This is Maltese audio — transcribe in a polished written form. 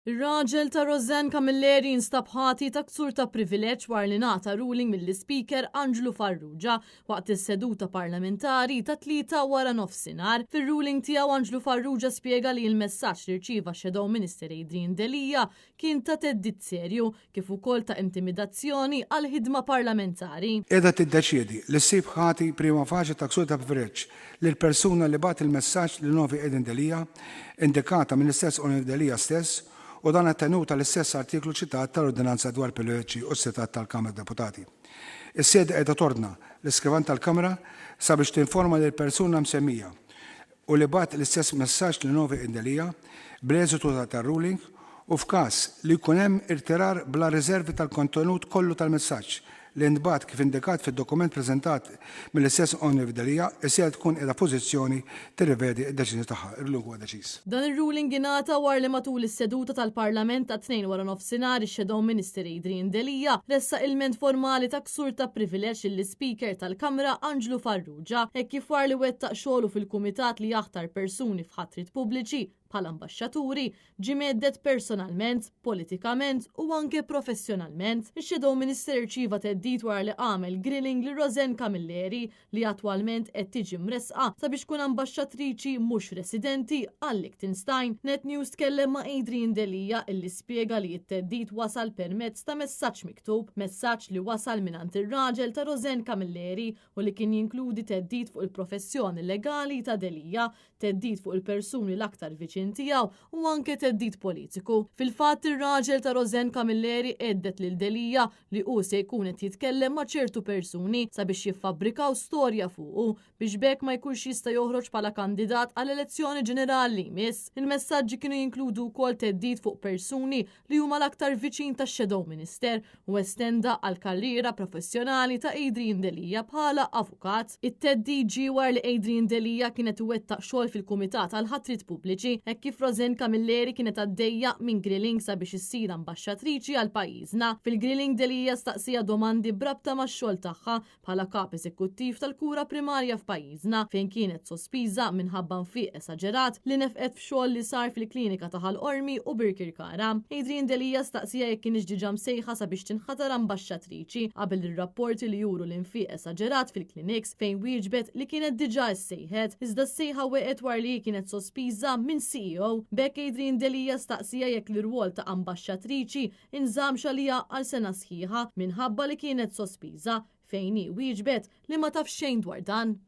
Ir-raġel ta' Roseanne Camilleri instab ħati ta' ksur ta' privileġġ war li ngħata ruling mill-Speaker Angelo Farrugia waqt is-seduta parlamentari ta' 3 wara nofsinhar. Fir-ruling tiegħu Angelo Farrugia spjega li l-messaġġ li rċieva Shadow Minister Adrian Delia kien ta' teddid serju kif ukoll ta' intimidazzjoni għal ħidma parlamentari. Qiegħda tiddeċiedi li ssib ħati prima faċi ta' ksur ta' privileġġ lil persuna li bagħat il-messaġġ lil Novi Adrian Delia indikata mill-istess Onorevoli Delia stess u dan tenuta l-istess artiklu ċitat tal-Ordinanza dwar privileġġi u s-setat tal-Kamra Deputati. Is-sede qiegħda tordna l-iskrivan tal-Kamra sabiex tinforma lil persuna msemmija u li bagħat l-istess messaġġ lil Novi Adrian Delia bl-eżitu tar-ruling u f'każ li jkun hemm irtirar bla riservi tal-kontenut kollu tal-messaġġ li ndbat kif indikat fid-dokument preżentat mill-istess Onorevoli Delia, issir tkun qiegħda pożizzjoni tirrivedi d-deċiżjoni tagħha. Ir-ruling huwa deċiż. Dan ir-ruling ingħata war li matul is-seduta tal-Parlament ta' 2 wara nofsinhar ix-Shadow Minister Adrian Delia ressa ilment formali ta' ksur ta' privileġġ lill-Speaker tal-Kamra Angelo Farrugia hekk kif war li wettaq xogħlu fil-Kumitat li jaħtar persuni f'ħatrit pubbliċi bħala ambaxxaturi ġie meddet personalment, politikament u anke professjonalment. Ix-Shadow Minister rċieva teddid wara li għamel grilling li Roseanne Camilleri li attwalment qed tiġi mresqa sabiex tkun ambaxxatriċi mhux residenti għal Liechtenstein. Net News tkellem ma' Adrian Delia illi spjega li t-teddid wasal permezz ta' messaġġ miktub, messaġġ li wasal mingħand ir-raġel ta' Roseanne Camilleri u li kien jinkludi teddid fuq il-professjoni legali ta' Delia, teddid fuq il-persuni l-aktar viċin tiegħu u anke teddid politiku. Fil-fatt ir-raġel ta' Roseanne Camilleri għeddet lil Delia li hu se jkun qed jitkellem ma' ċertu persuni sabiex jiffabbrikaw storja fuqu biex bekk ma jkunx jista' joħroġ bħala kandidat għall elezzjoni ġenerali jmiss. Il-messaġġi kienu jinkludu wkoll teddid fuq persuni li huma l-aktar viċin tax-Shadow Minister u estenda għal karriera professjonali ta' Adrian Delia bħala avukat. It-teddid ġie war li Adrian Delia kienet iwettaq xogħol fil-Kumitat għal ħatrit pubbliċi kif Roseanne Camilleri kienet għaddejja minn grilling sabiex issir ambaxxatriċi għal pajjiżna. Fil-grilling Delia staqsija domandi brabta max-xogħol tagħha bħala kap eżekuttiv tal-kura primarja f'pajjiżna fejn kienet sospiża minħabba nfiq esaġerat li nefqet f'xogħol li sar fil-klinika ta' Ħal-Qormi u Birkirkara. Adrian Delia staqsija jekk kienx diġà msejħa sabiex tinħatar ambaxxatriċi qabel ir-rapporti li juru l-infiq esaġerat fil-kliniks fejn wieġbet li kienet diġà ssejħet iżda s-sejħa weqgħet war li kienet sospiża minn CEO. Bekk Adrian Delia staqsija jekk l-irwol ta' ambaxxatriċi inżamm xalija għal sena sħiħa minħabba li kienet sospiża fejn hi wieġbet li ma taf xejn dwar dan.